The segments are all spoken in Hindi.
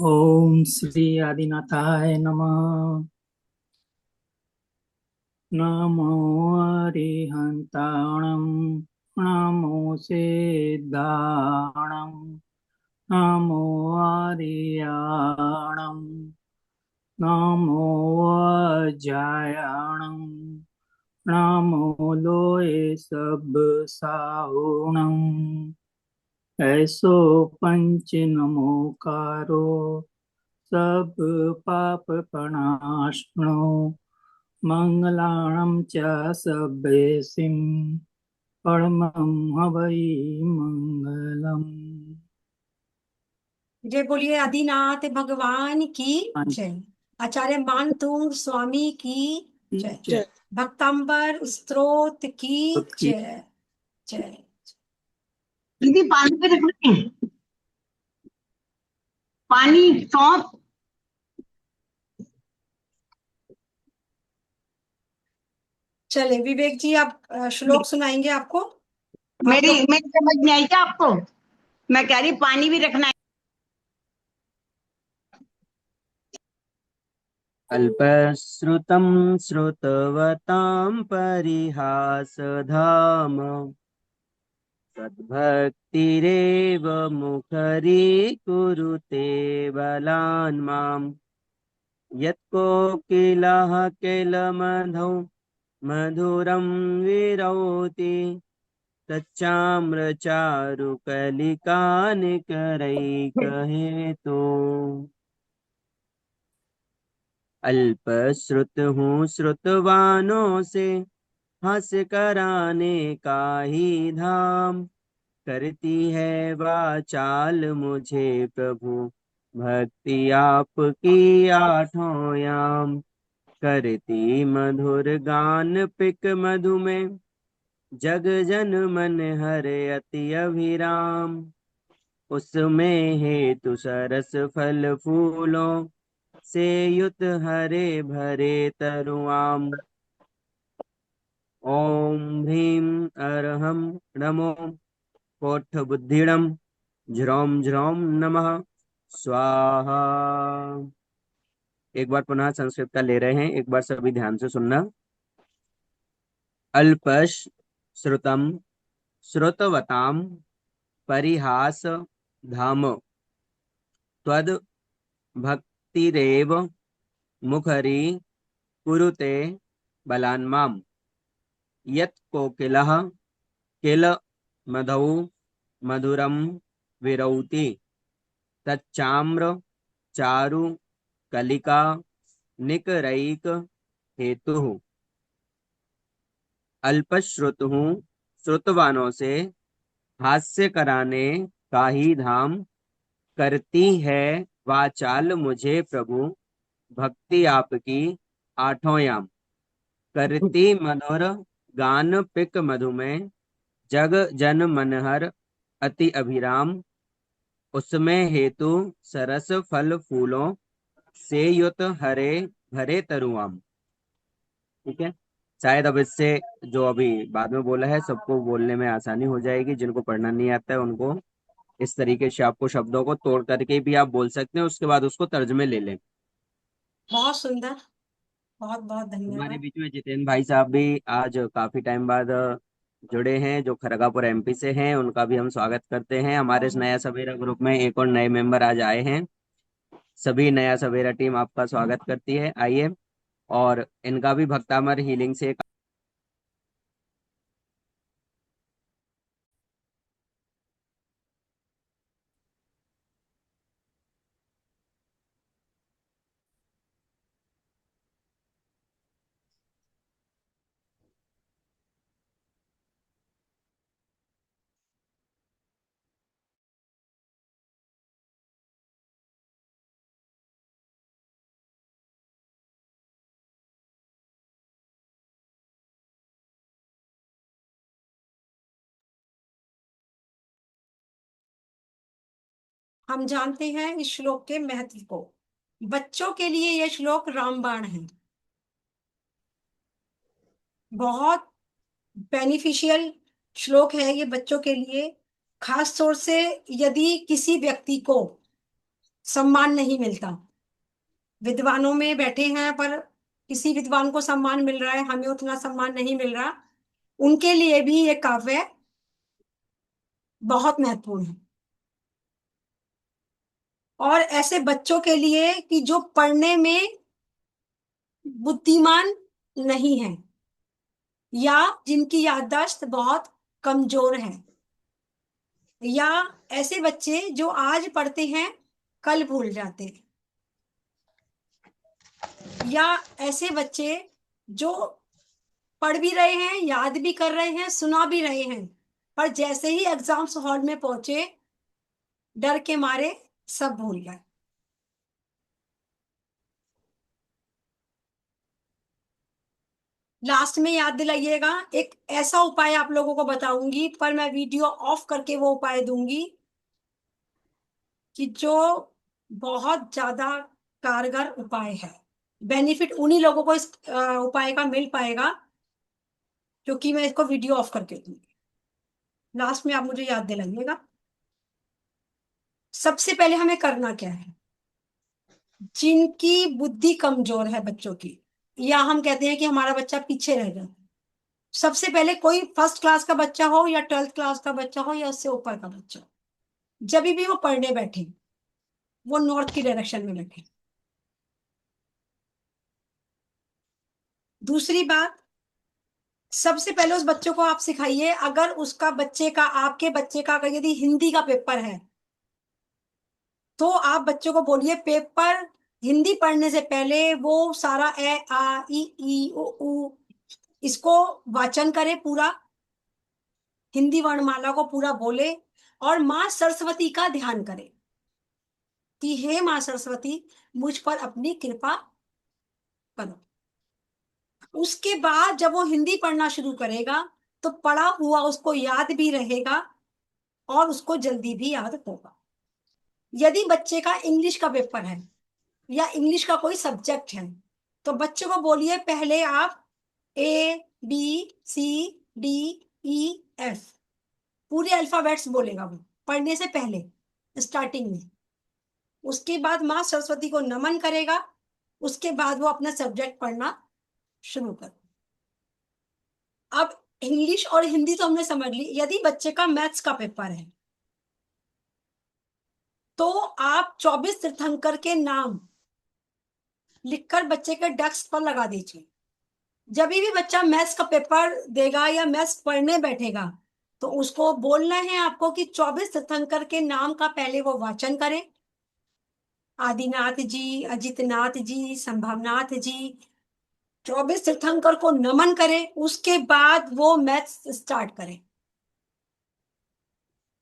ओम श्री आदिनाथाय नमः। नमो अरिहन्ताणं, नमो सिद्धाणं, नमो आर्याणं, नमो अजायाणं, नमो लोये सब साहुणं। ऐसो पंच नमोकारो, सब पाप प्रणाशनो, मंगलाणं च सभ्यसिं, परमं हवै मंगलम्। जय बोलिए आदिनाथ भगवान की जय। आचार्य मानतुंग स्वामी की जय। जय। भक्तांबर स्तोत्र की जय। जय। दीदी पानी पे रखना है। पानी सौंप। चले विवेक जी, आप श्लोक सुनाएंगे आपको। आप मेरी लोग मेरी समझ में आई क्या आपको? मैं कह रही पानी भी रखना है। अल्पश्रुतं श्रुतवतां परिहासधाम तद्भक्तिरेव मुखरीकुरुते बलान् माम्। यत्कोकिलः किलमधौ मधुरं विरौति तच्चाम्रचारुकलिकानिकरैकहेतु। अल्पश्रुत हूँ श्रुतवानों से हास्य कराने का ही धाम। करती है वाचाल मुझे प्रभु भक्ति आपकी आठों याम। करती मधुर गान पिक मधु में जग जन मन हरे अति अभिराम। उसमें हेतु सरस फल फूलों से युत हरे भरे तरुआम। ओम ह्रीं अरहम नमो कोठबुद्धिडम ज्रोम ज्रोम नमः स्वाहा। एक बार पुनः संस्कृत का ले रहे हैं, एक बार सभी ध्यान से सुनना। अल्पश श्रुतम श्रुतवताम परिहास धाम त्वद भक्तिरेव मुखरी कुरुते बलान्माम। यत् कोकिलः किल मधौ मधुरं विरौति तच्चाम्र चारु कलिका निकरैक हेतु। अल्पश्रुत हूँ श्रुतवानों से हास्य कराने का ही धाम। करती है वाचाल मुझे प्रभु भक्ति आपकी आठों याम। करती मधुर गान पिक मधु में जग जन मनहर अति अभिराम। उसमें हेतु सरस फल फूलों से युत हरे भरे तरुआम। ठीक है, शायद अब इससे जो अभी बाद में बोला है सबको बोलने में आसानी हो जाएगी। जिनको पढ़ना नहीं आता है उनको इस तरीके से आपको शब्दों को तोड़ करके भी आप बोल सकते हैं, उसके बाद उसको तर्जमे ले लें। बहुत सुंदर, बहुत बहुत हमारे धन्यवाद। बीच में जितेंद्र भाई साहब भी आज काफी टाइम बाद जुड़े हैं, जो खरगापुर एमपी से हैं। उनका भी हम स्वागत करते हैं। हमारे इस नया सवेरा ग्रुप में एक और नए मेंबर आज आए हैं। सभी नया सवेरा टीम आपका स्वागत करती है। आइए, और इनका भी भक्तामर हीलिंग से हम जानते हैं इस श्लोक के महत्व को। बच्चों के लिए यह श्लोक रामबाण है। बहुत बेनिफिशियल श्लोक है ये बच्चों के लिए, खास तौर से यदि किसी व्यक्ति को सम्मान नहीं मिलता। विद्वानों में बैठे हैं पर किसी विद्वान को सम्मान मिल रहा है, हमें उतना सम्मान नहीं मिल रहा। उनके लिए भी ये काव्य बहुत महत्वपूर्ण है। और ऐसे बच्चों के लिए कि जो पढ़ने में बुद्धिमान नहीं है या जिनकी याददाश्त बहुत कमजोर है, या ऐसे बच्चे जो आज पढ़ते हैं कल भूल जाते हैं, या ऐसे बच्चे जो पढ़ भी रहे हैं, याद भी कर रहे हैं, सुना भी रहे हैं, पर जैसे ही एग्जाम्स हॉल में पहुंचे डर के मारे सब भूल गए। लास्ट में याद दिलाइएगा, एक ऐसा उपाय आप लोगों को बताऊंगी, पर मैं वीडियो ऑफ करके वो उपाय दूंगी कि जो बहुत ज्यादा कारगर उपाय है। बेनिफिट उन्हीं लोगों को इस उपाय का मिल पाएगा क्योंकि मैं इसको वीडियो ऑफ करके दूंगी। लास्ट में आप मुझे याद दिलाइएगा। सबसे पहले हमें करना क्या है, जिनकी बुद्धि कमजोर है बच्चों की, या हम कहते हैं कि हमारा बच्चा पीछे रह जाता है, सबसे पहले कोई फर्स्ट क्लास का बच्चा हो या 12th क्लास का बच्चा हो या उससे ऊपर का बच्चा, जब भी वो पढ़ने बैठे वो नॉर्थ की डायरेक्शन में बैठे। दूसरी बात, सबसे पहले उस बच्चों को आप सिखाइए, अगर उसका बच्चे का, आपके बच्चे का अगर यदि हिंदी का पेपर है तो आप बच्चों को बोलिए पेपर हिंदी पढ़ने से पहले वो सारा ए आ ई उ ऊ इसको वाचन करे, पूरा हिंदी वर्णमाला को पूरा बोले, और माँ सरस्वती का ध्यान करे कि हे माँ सरस्वती मुझ पर अपनी कृपा करो। उसके बाद जब वो हिंदी पढ़ना शुरू करेगा तो पढ़ा हुआ उसको याद भी रहेगा और उसको जल्दी भी याद होगा। यदि बच्चे का इंग्लिश का पेपर है या इंग्लिश का कोई सब्जेक्ट है तो बच्चे को बोलिए पहले आप ABCDEF पूरे अल्फाबेट्स बोलेगा वो पढ़ने से पहले स्टार्टिंग में। उसके बाद माँ सरस्वती को नमन करेगा, उसके बाद वो अपना सब्जेक्ट पढ़ना शुरू कर। अब इंग्लिश और हिंदी तो हमने समझ ली। यदि बच्चे का मैथ्स का पेपर है तो आप 24 तीर्थंकर के नाम लिखकर बच्चे के डेस्क पर लगा दीजिए। जब भी बच्चा मैथ्स का पेपर देगा या मैथ्स पढ़ने बैठेगा तो उसको बोलना है आपको कि 24 तीर्थंकर के नाम का पहले वो वाचन करे, आदिनाथ जी, अजितनाथ जी, संभवनाथ जी, 24 तीर्थंकर को नमन करे, उसके बाद वो मैथ्स स्टार्ट करे।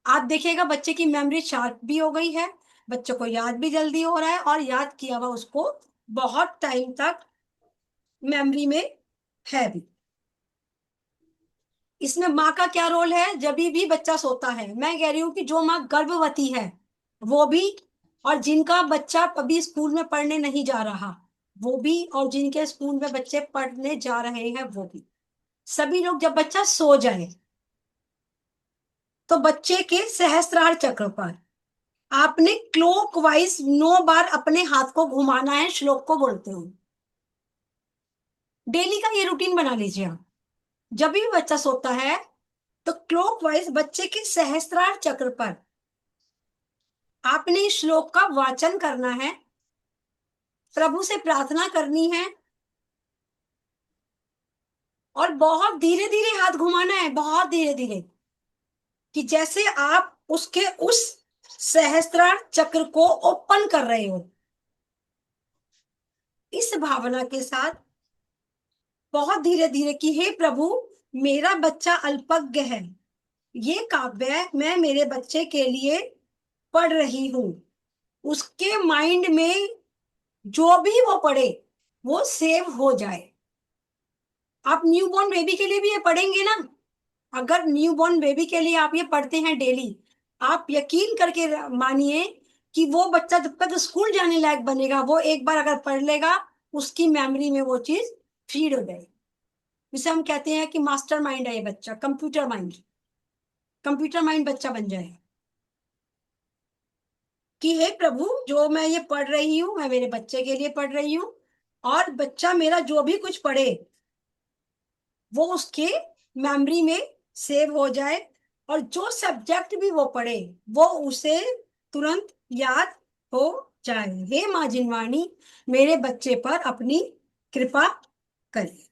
आप देखिएगा बच्चे की मेमोरी शार्प भी हो गई है, बच्चों को याद भी जल्दी हो रहा है और याद किया हुआ उसको बहुत टाइम तक मेमोरी में है भी। इसमें माँ का क्या रोल है, जब भी बच्चा सोता है, मैं कह रही हूँ कि जो माँ गर्भवती है वो भी, और जिनका बच्चा अभी स्कूल में पढ़ने नहीं जा रहा वो भी, और जिनके स्कूल में बच्चे पढ़ने जा रहे हैं वो भी, सभी लोग जब बच्चा सो जाए तो बच्चे के सहस्त्रार चक्र पर आपने क्लॉकवाइज 9 बार अपने हाथ को घुमाना है श्लोक को बोलते हुए। डेली का ये रूटीन बना लीजिए आप। जब भी बच्चा सोता है तो क्लॉकवाइज बच्चे के सहस्त्रार चक्र पर आपने इस श्लोक का वाचन करना है, प्रभु से प्रार्थना करनी है और बहुत धीरे धीरे हाथ घुमाना है, बहुत धीरे धीरे, कि जैसे आप उसके उस सहस्त्रार चक्र को ओपन कर रहे हो। इस भावना के साथ बहुत धीरे धीरे कि हे प्रभु मेरा बच्चा अल्पज्ञ है, ये काव्य मैं मेरे बच्चे के लिए पढ़ रही हूं, उसके माइंड में जो भी वो पढ़े वो सेव हो जाए। आप न्यूबॉर्न बेबी के लिए भी ये पढ़ेंगे ना, अगर न्यूबॉर्न बेबी के लिए आप ये पढ़ते हैं डेली, आप यकीन करके मानिए कि वो बच्चा जब तक स्कूल जाने लायक बनेगा वो एक बार अगर पढ़ लेगा उसकी मेमोरी में वो चीज फीड हो जाएगी। जिसे हम कहते हैं कि मास्टर माइंड है ये बच्चा, कंप्यूटर माइंड बच्चा बन जाएगा। कि हे प्रभु, जो मैं ये पढ़ रही हूँ मैं मेरे बच्चे के लिए पढ़ रही हूँ, और बच्चा मेरा जो भी कुछ पढ़े वो उसके मेमोरी में सेव हो जाए, और जो सब्जेक्ट भी वो पढ़े वो उसे तुरंत याद हो जाए। हे माँ जिनवाणी, मेरे बच्चे पर अपनी कृपा करिए,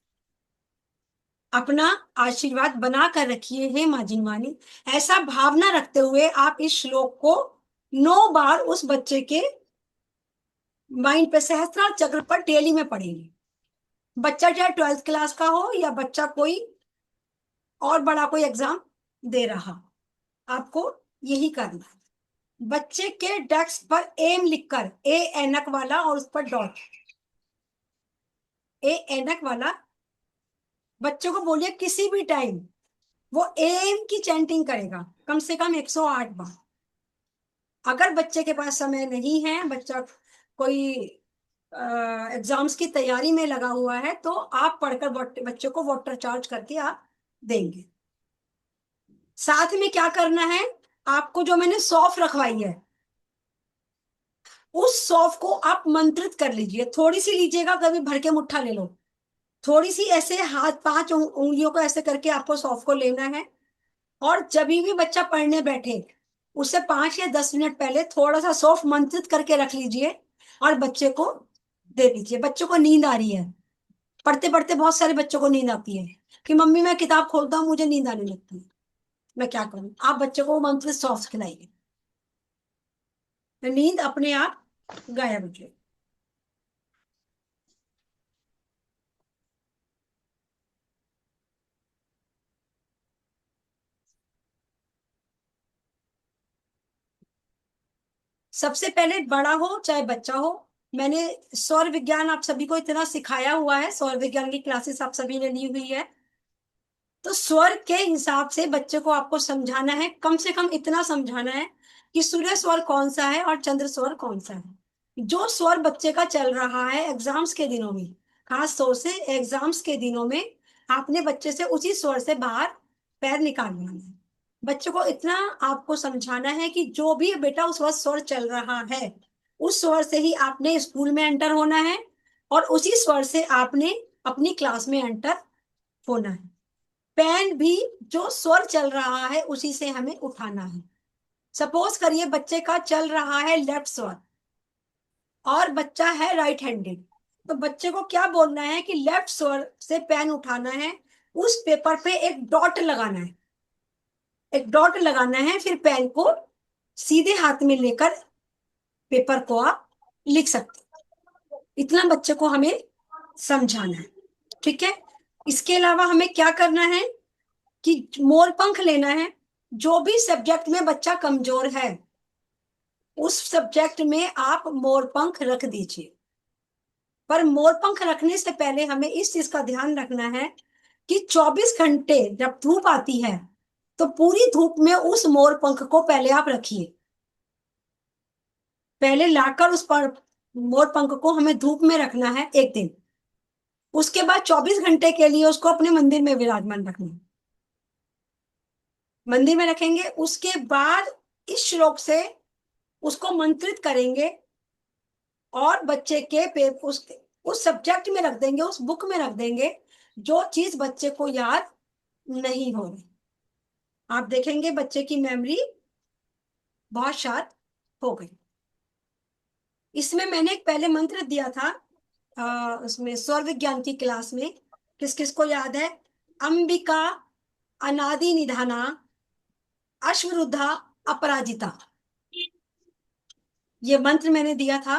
अपना आशीर्वाद बना कर रखिए हे माँ जिनवाणी। ऐसा भावना रखते हुए आप इस श्लोक को 9 बार उस बच्चे के माइंड पे, सहस्त्रार चक्र पर डेली में पढ़ेंगे। बच्चा चाहे 12th क्लास का हो या बच्चा कोई और बड़ा कोई एग्जाम दे रहा, आपको यही करना है। बच्चे के डेस्क पर एम लिखकर, ए ऐनक वाला और उस पर डॉट, ए ऐनक वाला, बच्चों को बोलिए किसी भी टाइम वो एम की चैंटिंग करेगा कम से कम 108 बार। अगर बच्चे के पास समय नहीं है, बच्चा कोई एग्जाम्स की तैयारी में लगा हुआ है, तो आप पढ़कर बच्चे को वाटर चार्ज करके आप देंगे। साथ में क्या करना है, आपको जो मैंने सौंफ रखवाई है उस सौंफ को आप मंत्रित कर लीजिए। थोड़ी सी लीजिएगा, कभी भर के मुट्ठा ले लो, थोड़ी सी ऐसे हाथ 5 उंगलियों को ऐसे करके आपको सौंफ को लेना है, और जब भी बच्चा पढ़ने बैठे उससे 5 या 10 मिनट पहले थोड़ा सा सौंफ मंत्रित करके रख लीजिए और बच्चे को दे दीजिए। बच्चों को नींद आ रही है, पढ़ते पढ़ते बहुत सारे बच्चों को नींद आती है कि मम्मी मैं किताब खोलता हूँ मुझे नींद आने लगती है, मैं क्या करूं। आप बच्चे को मंत्रित सौंफ खिलाइए, तो नींद अपने आप गायब हो जाएगी। सबसे पहले बड़ा हो चाहे बच्चा हो, मैंने सौर विज्ञान आप सभी को इतना सिखाया हुआ है, सौर विज्ञान की क्लासेस आप सभी ने ली हुई है, तो स्वर के हिसाब से बच्चे को आपको समझाना है। कम से कम इतना समझाना है कि सूर्य स्वर कौन सा है और चंद्र स्वर कौन सा है। जो स्वर बच्चे का चल रहा है एग्जाम्स के दिनों में, खास तौर से एग्जाम्स के दिनों में, आपने बच्चे से उसी स्वर से बाहर पैर निकालना है। बच्चे को इतना आपको समझाना है कि जो भी बेटा उस वक्त स्वर चल रहा है उस स्वर से ही आपने स्कूल में एंटर होना है, और उसी स्वर से आपने अपनी क्लास में एंटर होना है। पेन भी जो स्वर चल रहा है उसी से हमें उठाना है। सपोज करिए बच्चे का चल रहा है लेफ्ट स्वर और बच्चा है राइट हैंडेड, तो बच्चे को क्या बोलना है कि लेफ्ट स्वर से पेन उठाना है, उस पेपर पे एक डॉट लगाना है, एक डॉट लगाना है, फिर पेन को सीधे हाथ में लेकर पेपर को आप लिख सकते हैं। इतना बच्चे को हमें समझाना है, ठीक है। इसके अलावा हमें क्या करना है कि मोर पंख लेना है। जो भी सब्जेक्ट में बच्चा कमजोर है उस सब्जेक्ट में आप मोर पंख रख दीजिए, पर मोर पंख रखने से पहले हमें इस चीज का ध्यान रखना है कि 24 घंटे जब धूप आती है तो पूरी धूप में उस मोर पंख को पहले आप रखिए। पहले लाकर उस पर मोर पंख को हमें धूप में रखना है एक दिन, उसके बाद 24 घंटे के लिए उसको अपने मंदिर में विराजमान रखना है। मंदिर में रखेंगे, उसके बाद इस श्लोक से उसको मंत्रित करेंगे और बच्चे के उस सब्जेक्ट में रख देंगे, उस बुक में रख देंगे जो चीज बच्चे को याद नहीं हो रही। आप देखेंगे बच्चे की मेमोरी बहुत शार्प हो गई। इसमें मैंने एक पहले मंत्र दिया था उसमें स्वर विज्ञान की क्लास में, किस किस को याद है? अंबिका अनादि निधाना अश्वरुद्धा अपराजिता, ये मंत्र मैंने दिया था।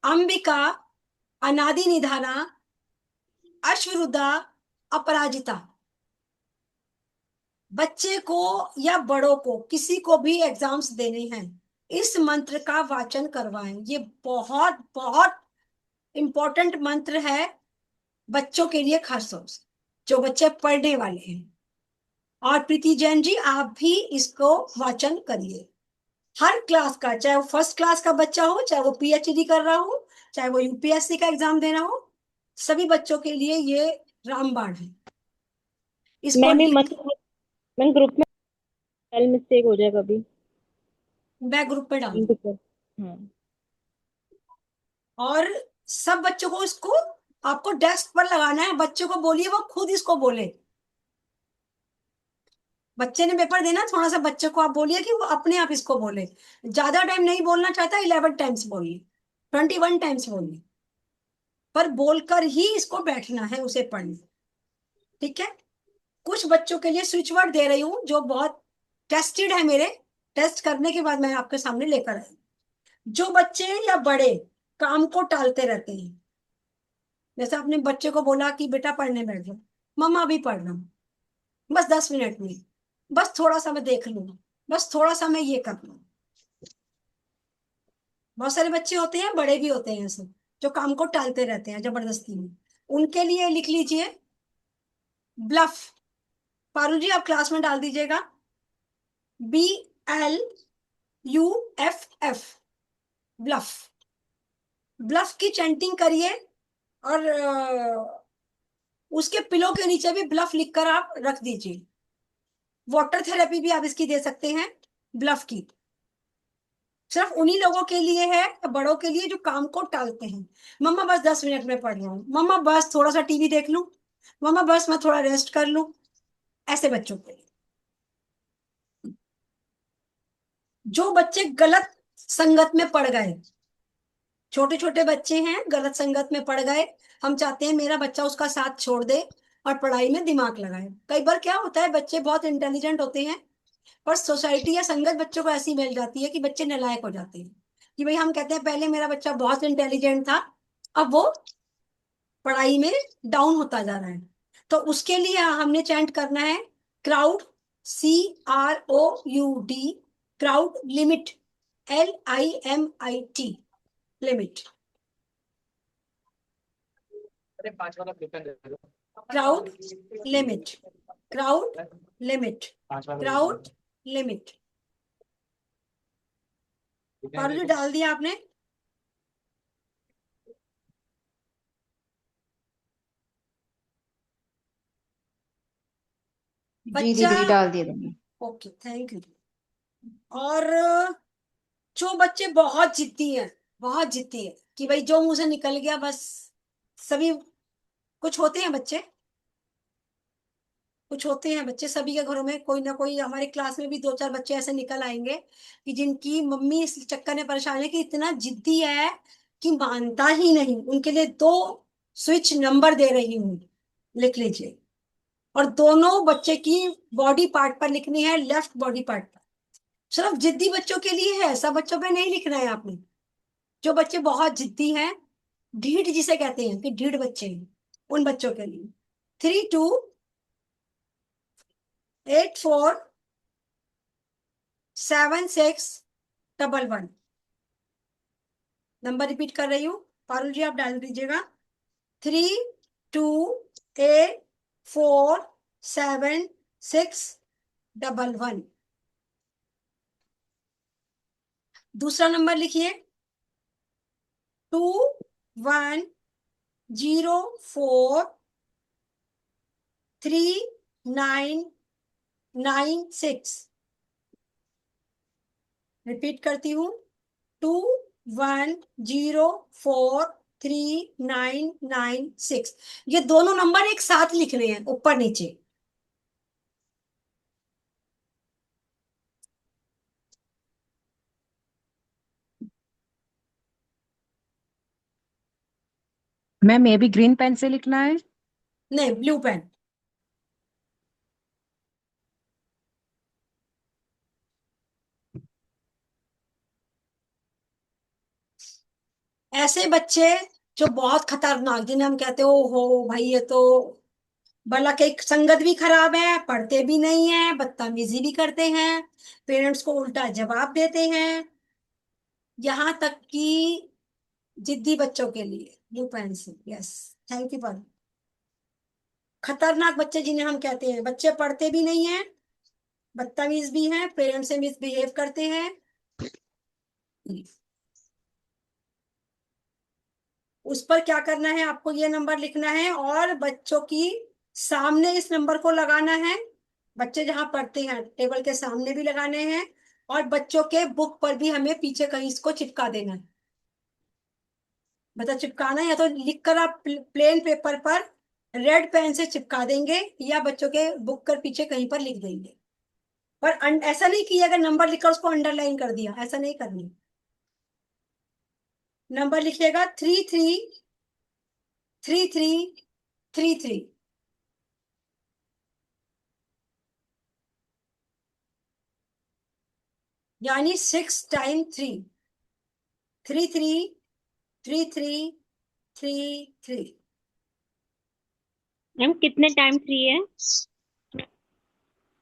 अंबिका अनादि निधाना अश्वरुद्धा अपराजिता। बच्चे को या बड़ों को किसी को भी एग्जाम्स देने हैं, इस मंत्र का वाचन करवाएं। ये बहुत बहुत इंपॉर्टेंट मंत्र है बच्चों के लिए, खासतौर से जो बच्चे पढ़ने वाले हैं। और प्रीति जैन जी आप भी इसको वाचन करिए। हर क्लास का, चाहे वो फर्स्ट क्लास का बच्चा हो, चाहे वो पीएचडी कर रहा हो, चाहे वो यूपीएससी का एग्जाम देना हो, सभी बच्चों के लिए ये रामबाण है। इसको मैं भी मत, मैं ग्रुप में स्पेल मिस्टेक हो जाए कभी। मैं ग्रुप पे डाल दूँ। और सब बच्चों को इसको आपको डेस्क पर लगाना है, बच्चों को बोलिए वो खुद इसको बोले। बच्चे ने पेपर देना, थोड़ा सा बच्चे को आप बोलिए कि वो अपने आप इसको बोले। ज्यादा टाइम नहीं बोलना चाहता, 11 टाइम्स बोलिए, 21 टाइम्स बोलिए, पर बोलकर ही इसको बैठना है उसे पढ़ने। ठीक है। कुछ बच्चों के लिए स्विच वर्ड दे रही हूँ जो बहुत टेस्टेड है, मेरे टेस्ट करने के बाद मैं आपके सामने लेकर आई। जो बच्चे या बड़े काम को टालते रहते हैं, जैसे अपने बच्चे को बोला कि बेटा पढ़ने बैठ जाओ, मम्मा अभी पढ़ रहा हूँ, बस 10 मिनट में, बस थोड़ा सा मैं देख लूंगा, बस थोड़ा सा मैं ये कर लूँ। बहुत सारे बच्चे होते हैं, बड़े भी होते हैं ऐसे, जो काम को टालते रहते हैं जबरदस्ती में। उनके लिए लिख लीजिए ब्लफ। पारुल जी आप क्लास में डाल दीजिएगा, BLUFF, ब्लफ। ब्लफ की चैंटिंग करिए, और उसके पिलो के नीचे भी ब्लफ लिखकर आप रख दीजिए। वाटर थेरेपी भी आप इसकी दे सकते हैं, ब्लफ की। सिर्फ उन्हीं लोगों के लिए है, बड़ों के लिए, जो काम को टालते हैं। मम्मा बस 10 मिनट में पढ़ रहा हूँ, मम्मा बस थोड़ा सा टीवी देख लूं, मम्मा बस मैं थोड़ा रेस्ट कर लूं, ऐसे बच्चों के लिए। जो बच्चे गलत संगत में पड़ गए, छोटे छोटे बच्चे हैं गलत संगत में पड़ गए, हम चाहते हैं मेरा बच्चा उसका साथ छोड़ दे और पढ़ाई में दिमाग लगाए। कई बार क्या होता है, बच्चे बहुत इंटेलिजेंट होते हैं, पर सोसाइटी या संगत बच्चों को ऐसी मिल जाती है कि बच्चे नालायक हो जाते हैं। कि भाई हम कहते हैं पहले मेरा बच्चा बहुत इंटेलिजेंट था, अब वो पढ़ाई में डाउन होता जा रहा है। तो उसके लिए हमने चैंट करना है crowd, CROUD, crowd limit, LIMIT, limit. Crowd limit, crowd limit, crowd limit. Paru ji डाल दिया आपने? जी बच्चा, दीदी डाल दिए तुमने। Okay thank you. और जो बच्चे बहुत जिद्दी हैं, बहुत जिद्दी है कि भाई जो मुंह से निकल गया बस, सभी, कुछ होते हैं बच्चे, कुछ होते हैं बच्चे सभी के घरों में, कोई ना कोई, हमारे क्लास में भी 2-4 बच्चे ऐसे निकल आएंगे कि जिनकी मम्मी इस चक्कर में परेशान है कि इतना जिद्दी है कि मानता ही नहीं। उनके लिए 2 स्विच नंबर दे रही हूँ, लिख लीजिए। और दोनों बच्चे की बॉडी पार्ट पर लिखनी है, लेफ्ट बॉडी पार्ट पर। सिर्फ जिद्दी बच्चों के लिए है, सब बच्चों पे नहीं लिखना है आपने। जो बच्चे बहुत जिद्दी हैं, ढीठ जिसे कहते हैं कि ढीठ बच्चे हैं, उन बच्चों के लिए 32847611। नंबर रिपीट कर रही हूँ, पारुल जी आप डाल दीजिएगा, 32847611। दूसरा नंबर लिखिए 21043996। रिपीट करती हूँ, 21043996। ये दोनों नंबर एक साथ लिखने हैं, ऊपर नीचे। मैम ये भी ग्रीन पेन से लिखना है? नहीं, ब्लू पेन। ऐसे बच्चे जो बहुत खतरनाक, जिन्हें हम कहते हो भाई ये तो भला के संगत भी खराब है, पढ़ते भी नहीं है, बदतमीजी भी करते हैं, पेरेंट्स को उल्टा जवाब देते हैं, यहाँ तक कि जिद्दी बच्चों के लिए blue pencil. Yes, thank you पर। खतरनाक बच्चे जिन्हें हम कहते हैं, बच्चे पढ़ते भी नहीं है, बदतमीज भी हैं, पेरेंट्स से मिसबिहेव करते हैं। उस पर क्या करना है, आपको ये नंबर लिखना है और बच्चों की सामने इस नंबर को लगाना है। बच्चे जहां पढ़ते हैं टेबल के सामने भी लगाने हैं, और बच्चों के बुक पर भी हमें पीछे कहीं इसको चिपका देना है। मतलब चिपकाना या तो लिखकर आप प्लेन पेपर पर रेड पेन से चिपका देंगे, या बच्चों के बुक पर पीछे कहीं पर लिख देंगे। पर ऐसा नहीं कि अगर नंबर लिखकर उसको अंडरलाइन कर दिया, ऐसा नहीं करनी। नंबर लिखिएगा 333333, यानी 6 टाइम 3, 333333। मैम कितने टाइम 3 है?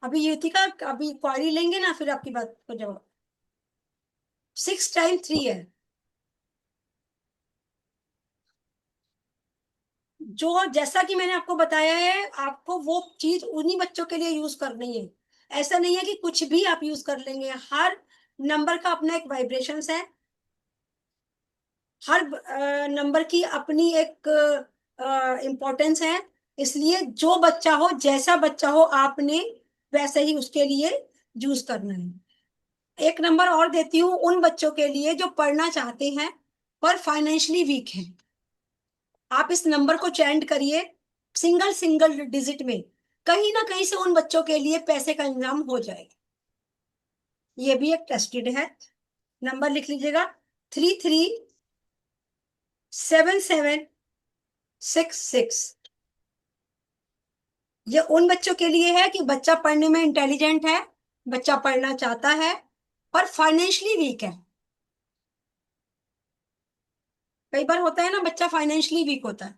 अभी युतिका अभी क्वारी लेंगे ना, फिर आपकी बात को जवाब। 6 टाइम 3 है। जो जैसा कि मैंने आपको बताया है, आपको वो चीज उन्हीं बच्चों के लिए यूज करनी है। ऐसा नहीं है कि कुछ भी आप यूज कर लेंगे। हर नंबर का अपना एक वाइब्रेशंस है, हर नंबर की अपनी एक इम्पोर्टेंस है। इसलिए जो बच्चा हो, जैसा बच्चा हो, आपने वैसे ही उसके लिए यूज करना है। एक नंबर और देती हूँ उन बच्चों के लिए जो पढ़ना चाहते हैं पर फाइनेंशियली वीक हैं। आप इस नंबर को चेंज करिए सिंगल सिंगल डिजिट में, कहीं ना कहीं से उन बच्चों के लिए पैसे का इंतजाम हो जाएगा। ये भी एक टेस्टेड है। नंबर लिख लीजिएगा 337766। ये उन बच्चों के लिए है कि बच्चा पढ़ने में इंटेलिजेंट है, बच्चा पढ़ना चाहता है पर फाइनेंशियली वीक है। कई बार होता है ना, बच्चा फाइनेंशियली वीक होता है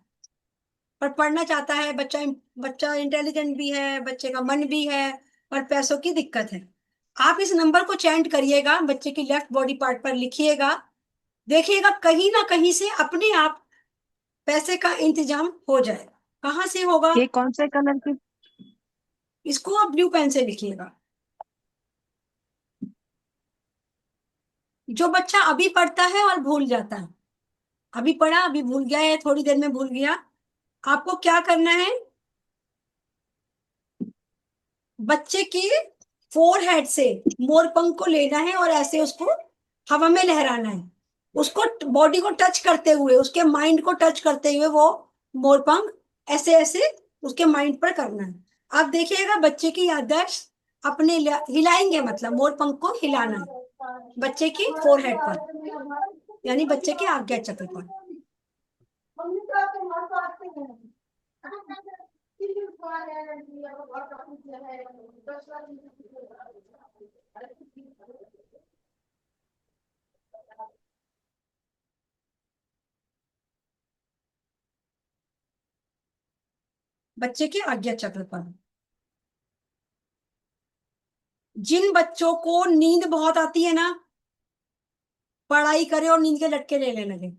पर पढ़ना चाहता है, बच्चा बच्चा इंटेलिजेंट भी है, बच्चे का मन भी है, पर पैसों की दिक्कत है। आप इस नंबर को चेंज करिएगा, बच्चे की लेफ्ट बॉडी पार्ट पर लिखिएगा, देखिएगा कहीं ना कहीं से अपने आप पैसे का इंतजाम हो जाएगा। कहाँ से होगा? ये कौन से कलर की? इसको आप ब्लू पेन से लिखिएगा। जो बच्चा अभी पढ़ता है और भूल जाता है, अभी पढ़ा अभी भूल गया है, थोड़ी देर में भूल गया, आपको क्या करना है? बच्चे के फोरहेड से मोरपंख को लेना है और ऐसे उसको हवा में लहराना है। उसको बॉडी को टच करते हुए, उसके माइंड को टच करते हुए वो मोरपंख ऐसे ऐसे उसके माइंड पर करना है। आप देखिएगा बच्चे की याददाश्त अपने हिलाएंगे, मतलब मोरपंख को हिलाना है बच्चे की फोरहेड पर, यानी बच्चे के आज्ञा चक्र पर। बच्चे के आज्ञा चक्र पर। जिन बच्चों को नींद बहुत आती है ना, पढ़ाई करे और नींद के लटके लेने लगे,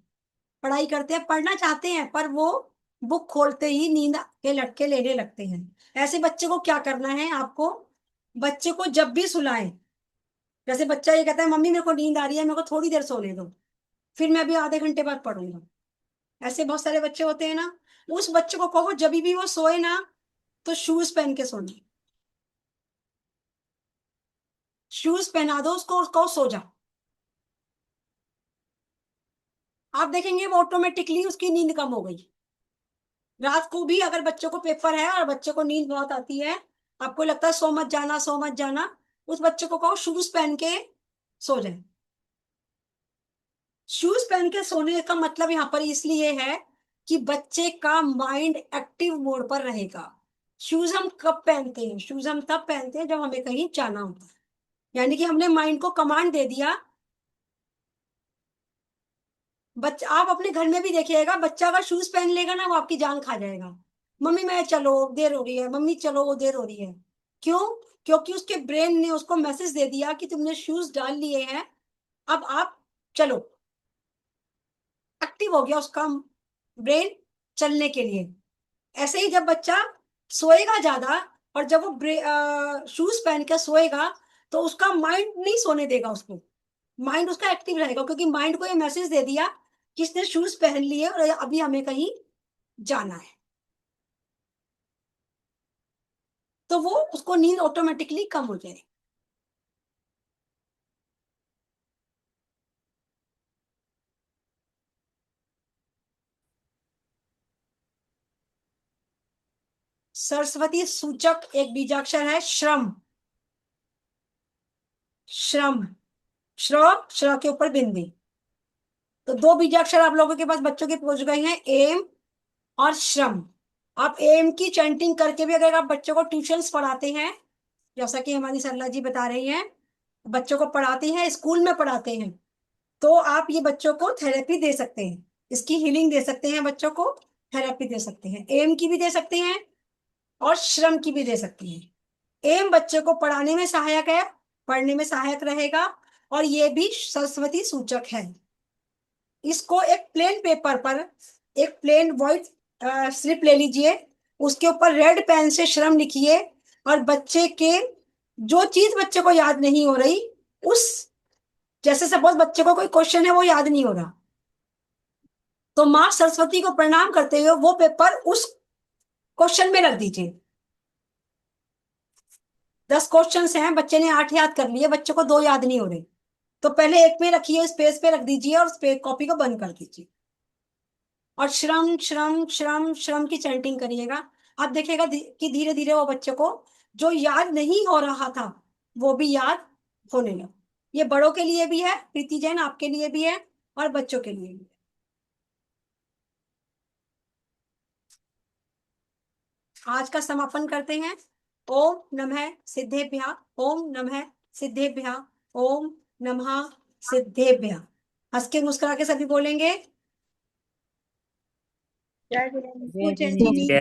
पढ़ाई करते हैं, पढ़ना चाहते हैं, पर वो बुक खोलते ही नींद के लटके लेने लगते हैं, ऐसे बच्चे को क्या करना है आपको? बच्चे को जब भी सुलाएं, जैसे बच्चा ये कहता है मम्मी मेरे को नींद आ रही है, मेरे को थोड़ी देर सोने दो, फिर मैं अभी आधे घंटे बाद पढ़ूंगा, ऐसे बहुत सारे बच्चे होते हैं ना, उस बच्चे को कहो जब भी वो सोए ना तो शूज पहन के सोना, शूज पहना दो उसको, उसको सो जा। आप देखेंगे वो ऑटोमेटिकली उसकी नींद कम हो गई। रात को भी अगर बच्चों को पेपर है और बच्चे को नींद बहुत आती है, आपको लगता है सो मत जाना सो मत जाना, उस बच्चे को कहो शूज पहन के सो जाए। शूज पहन के सोने का मतलब यहाँ पर इसलिए है कि बच्चे का माइंड एक्टिव मोड पर रहेगा। शूज हम कब पहनते हैं? शूज हम तब पहनते हैं जब हमें कहीं जाना होता है, यानी कि हमने माइंड को कमांड दे दिया। बच्चा, आप अपने घर में भी देखिएगा, बच्चा अगर शूज पहन लेगा ना वो आपकी जान खा जाएगा। मम्मी मैं चलो देर हो रही है, मम्मी चलो वो देर हो रही है। क्यों? क्योंकि उसके ब्रेन ने उसको मैसेज दे दिया कि तुमने शूज डाल लिए हैं, अब आप चलो। एक्टिव हो गया उसका ब्रेन चलने के लिए। ऐसे ही जब बच्चा सोएगा ज्यादा और जब वो शूज पहन के सोएगा तो उसका माइंड नहीं सोने देगा उसको, माइंड उसका एक्टिव रहेगा, क्योंकि माइंड को ये मैसेज दे दिया कि इसने शूज पहन लिए और अभी हमें कहीं जाना है, तो वो उसको नींद ऑटोमेटिकली कम हो जाएगी। सरस्वती सूचक एक बीजाक्षर है श्रम। श्रम, श्र, श्र के ऊपर बिंदी। तो दो बीजाक्षर आप लोगों के पास बच्चों के पहुंच गए हैं, एम और श्रम। आप एम की चैंटिंग करके भी अगर आप बच्चों को ट्यूशंस पढ़ाते हैं, जैसा कि हमारी सरला जी बता रही हैं, बच्चों को पढ़ाते हैं, स्कूल में पढ़ाते हैं, तो आप ये बच्चों को थेरेपी दे सकते हैं, इसकी हीलिंग दे सकते हैं, बच्चों को थेरेपी दे सकते हैं, एम की भी दे सकते हैं और श्रम की भी दे सकते हैं। एम बच्चे को पढ़ाने में सहायक है, पढ़ने में सहायक रहेगा, और ये भी सरस्वती सूचक है। इसको एक प्लेन पेपर पर, एक प्लेन व्हाइट स्लिप ले लीजिए, उसके ऊपर रेड पेन से श्रम लिखिए, और बच्चे के जो चीज बच्चे को याद नहीं हो रही, उस, जैसे सपोज बच्चे को कोई क्वेश्चन है वो याद नहीं हो रहा, तो माँ सरस्वती को प्रणाम करते हुए वो पेपर उस क्वेश्चन में रख दीजिए। 10 क्वेश्चन हैं, बच्चे ने 8 याद कर लिए, बच्चे को 2 याद नहीं हो रहे, तो पहले एक में रखिए, स्पेस पे रख दीजिए और कॉपी को बंद कर दीजिए, और श्रम श्रम श्रम श्रम की चैंटिंग करिएगा। आप देखिएगा कि धीरे धीरे वो बच्चे को जो याद नहीं हो रहा था वो भी याद होने लगा। ये बड़ों के लिए भी है प्रीति जैन, आपके लिए भी है और बच्चों के लिए भी है। आज का समापन करते हैं। ओम नमः सिद्धेभ्यः, ओम नमः सिद्धेभ्यः, ओम नमः सिद्धेभ्यः। हंस के मुस्कुरा के सभी बोलेंगे। जय गुरु। जय